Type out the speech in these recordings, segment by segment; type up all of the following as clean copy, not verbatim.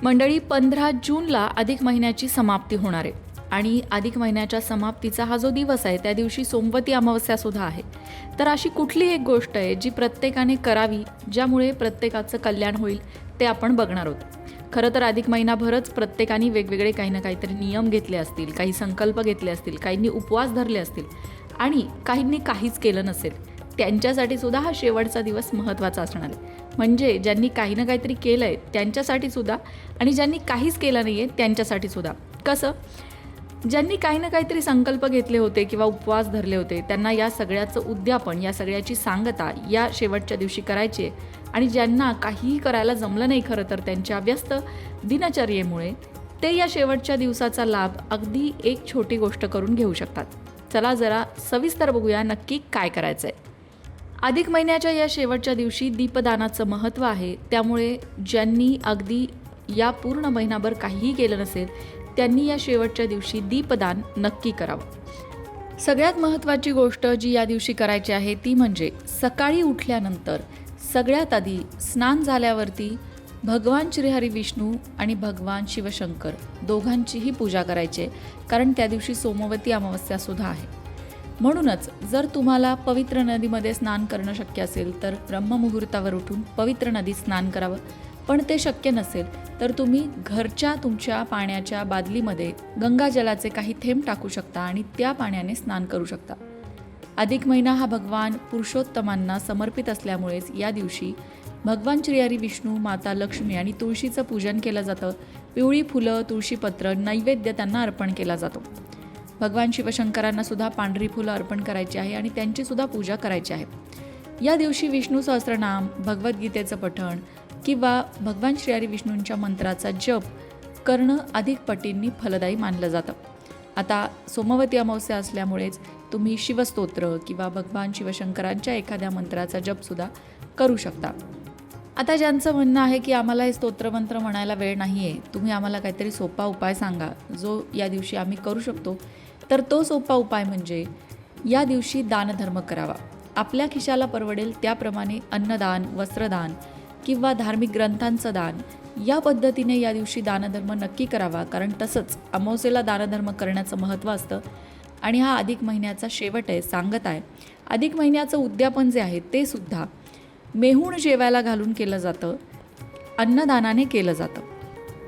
मंडळी, 15 जूनला अधिक महिन्याची समाप्ती होणार आहे आणि अधिक महिन्याच्या समाप्तीचा हा जो दिवस आहे त्या दिवशी सोमवती अमावस्या सुद्धा आहे. तर अशी कुठली एक गोष्ट आहे जी प्रत्येकाने करावी, ज्यामुळे प्रत्येकाचं कल्याण होईल, ते आपण बघणार आहोत. खरं तर अधिक महिनाभरच प्रत्येकाने वेगवेगळे काही ना काहीतरी नियम घेतले असतील, काही संकल्प घेतले असतील, काहींनी उपवास धरले असतील आणि काहींनी काहीच केलं नसेल. त्यांच्यासाठी सुद्धा हा शेवटचा दिवस महत्त्वाचा असणार आहे. म्हणजे ज्यांनी काही ना काहीतरी केलं आहे त्यांच्यासाठी सुद्धा आणि ज्यांनी काहीच केलं नाही आहे त्यांच्यासाठी सुद्धा. कसं? ज्यांनी काही ना काहीतरी संकल्प घेतले होते किंवा उपवास धरले होते त्यांना या सगळ्याचं उद्यापन, या सगळ्याची सांगता या शेवटच्या दिवशी करायची आहे. आणि ज्यांना काहीही करायला जमलं नाही खरं तर त्यांच्या व्यस्त दिनचर्येमुळे, ते या शेवटच्या दिवसाचा लाभ अगदी एक छोटी गोष्ट करून घेऊ शकतात. चला जरा सविस्तर बघूया नक्की काय करायचं आहे. अधिक महिन्याच्या या शेवटच्या दिवशी दीपदानाचं महत्त्व आहे. त्यामुळे ज्यांनी अगदी या पूर्ण महिनाभर काहीही केलं नसेल त्यांनी या शेवटच्या दिवशी दीपदान नक्की करावं. सगळ्यात महत्त्वाची गोष्ट जी या दिवशी करायची आहे ती म्हणजे सकाळी उठल्यानंतर सगळ्यात आधी स्नान झाल्यावरती भगवान श्रीहरी विष्णू आणि भगवान शिवशंकर दोघांचीही पूजा करायची आहे. कारण त्या दिवशी सोमवती अमावस्या सुद्धा आहे. म्हणूनच जर तुम्हाला पवित्र नदीमध्ये स्नान करणं शक्य असेल तर ब्रह्ममुहूर्तावर उठून पवित्र नदीत स्नान करावं. पण ते शक्य नसेल तर तुम्ही घरच्या तुमच्या पाण्याच्या बादलीमध्ये गंगाजलाचे काही थेंब टाकू शकता आणि त्या पाण्याने स्नान करू शकता. अधिक महिना हा भगवान पुरुषोत्तमांना समर्पित असल्यामुळेच या दिवशी भगवान श्रीहरी विष्णू, माता लक्ष्मी आणि तुळशीचं पूजन केलं जातं. पिवळी फुलं, तुळशीपत्र, नैवेद्य त्यांना अर्पण केला जातो. भगवान शिवशंकरांना सुद्धा पांढरी फुलं अर्पण करायची आहे आणि त्यांची सुद्धा पूजा करायची आहे. या दिवशी विष्णू सहस्त्रनाम, भगवद्गीतेचं पठण किंवा भगवान श्रीहरी विष्णूंच्या मंत्राचा जप करणं अधिक पटींनी फलदायी मानलं जातं. आता सोमवती अमावस्या असल्यामुळेच तुम्ही शिवस्तोत्र किंवा भगवान शिवशंकरांच्या एखाद्या मंत्राचा जपसुद्धा करू शकता. आता ज्यांचं म्हणणं आहे की आम्हाला हे स्तोत्रमंत्र म्हणायला वेळ नाही आहे, तुम्ही आम्हाला काहीतरी सोपा उपाय सांगा जो या दिवशी आम्ही करू शकतो, तर तो सोपा उपाय म्हणजे या दिवशी दानधर्म करावा. आपल्या खिशाला परवडेल त्याप्रमाणे अन्नदान, वस्त्रदान किंवा धार्मिक ग्रंथांचं दान या पद्धतीने या दिवशी दानधर्म नक्की करावा. कारण तसंच अमावस्येला दानधर्म करण्याचं महत्त्व असतं आणि हा अधिक महिन्याचा शेवट आहे, सांगत आहे. अधिक महिन्याचं उद्यापन जे आहे ते सुद्धा मेहूण जेवायला घालून केलं जातं, अन्नदानाने केलं जातं.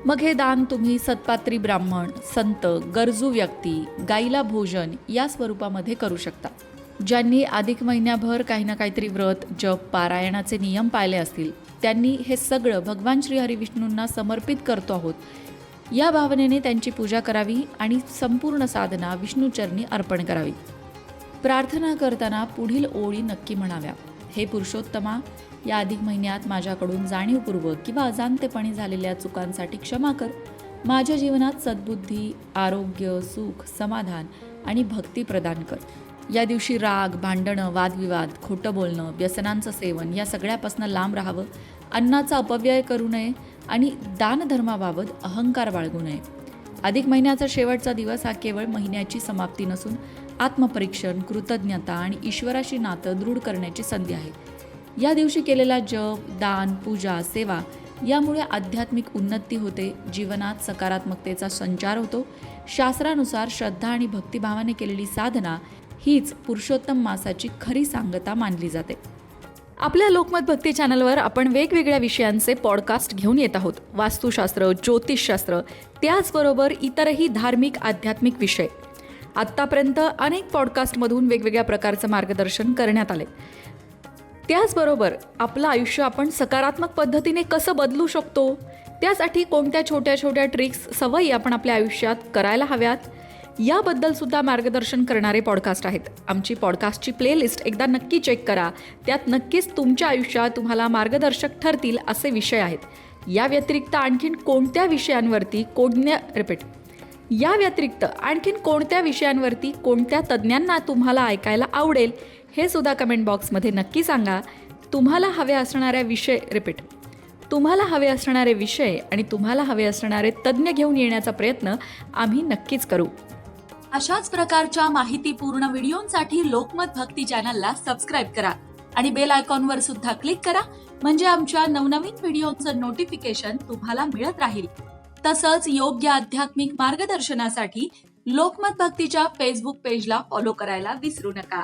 मग हे दान तुम्ही सत्पात्री ब्राह्मण, संत, गरजू व्यक्ती, गाईला भोजन या स्वरूपामध्ये करू शकता. ज्यांनी अधिक महिन्याभर काही ना काहीतरी व्रत, जप, पारायणाचे नियम पाळले असतील त्यांनी हे सगळं भगवान श्रीहरी विष्णूंना समर्पित करतो आहोत या भावनेने त्यांची पूजा करावी आणि संपूर्ण साधना विष्णूचरणी अर्पण करावी. प्रार्थना करताना पुढील ओळी नक्की म्हणाव्या. हे पुरुषोत्तमा, या अधिक महिन्यात माझ्याकडून जाणीवपूर्वक किंवा अजाणतेपणी झालेल्या चुकांसाठी क्षमा कर. माझ्या जीवनात सद्बुद्धी, आरोग्य, सुख, समाधान आणि भक्ती प्रदान कर. या दिवशी राग, भांडणं, वादविवाद, खोटं बोलणं, व्यसनांचं सेवन या सगळ्यापासून लांब राहावं. अन्नाचा अपव्यय करू नये आणि दानधर्माबाबत अहंकार बाळगू नये. अधिक महिन्याचा शेवटचा दिवस हा केवळ महिन्याची समाप्ती नसून आत्मपरीक्षण, कृतज्ञता आणि ईश्वराशी नातं दृढ करण्याची संधी आहे. या दिवशी केलेला जप, दान, पूजा, सेवा यामुळे आध्यात्मिक उन्नती होते, जीवनात सकारात्मकतेचा संचार होतो. शास्त्रानुसार श्रद्धा आणि भक्तिभावाने केलेली साधना हीच पुरुषोत्तम मासाची खरी सांगता मानली जाते. आपल्या लोकमत भक्ती चॅनलवर आपण वेगवेगळ्या विषयांचे पॉडकास्ट घेऊन येत आहोत. वास्तुशास्त्र, ज्योतिषशास्त्र, त्याचबरोबर इतरही धार्मिक, आध्यात्मिक विषय. आत्तापर्यंत अनेक पॉडकास्टमधून वेगवेगळ्या प्रकारचं मार्गदर्शन करण्यात आले. त्याचबरोबर आपलं आयुष्य आपण सकारात्मक पद्धतीने कसं बदलू शकतो, त्यासाठी कोणत्या छोट्या छोट्या ट्रिक्स, सवयी आपण आपल्या आयुष्यात करायला हव्यात याबद्दल सुद्धा मार्गदर्शन करणारे पॉडकास्ट आहेत. आमची पॉडकास्टची प्लेलिस्ट एकदा नक्की चेक करा. त्यात नक्कीच तुमच्या आयुष्यात तुम्हाला मार्गदर्शक ठरतील असे विषय आहेत. या व्यतिरिक्त आणखीन कोणत्या विषयांवरती कोणत्या तज्ज्ञांना तुम्हाला ऐकायला आवडेल हे सुद्धा कमेंट बॉक्समध्ये नक्की सांगा. तुम्हाला हवे असणारे विषय आणि तुम्हाला हवे असणारे तज्ज्ञ घेऊन येण्याचा प्रयत्न आम्ही नक्कीच करू. अशाच प्रकारच्या माहितीपूर्ण व्हिडिओंसाठी लोकमत भक्ती चॅनलला सबस्क्राईब करा आणि बेल आयकॉनवर सुद्धा क्लिक करा म्हणजे आमच्या नवनवीन व्हिडिओचं नोटिफिकेशन तुम्हाला मिळत राहील. तसंच योग्य आध्यात्मिक मार्गदर्शनासाठी लोकमत भक्तीच्या फेसबुक पेजला फॉलो करायला विसरू नका.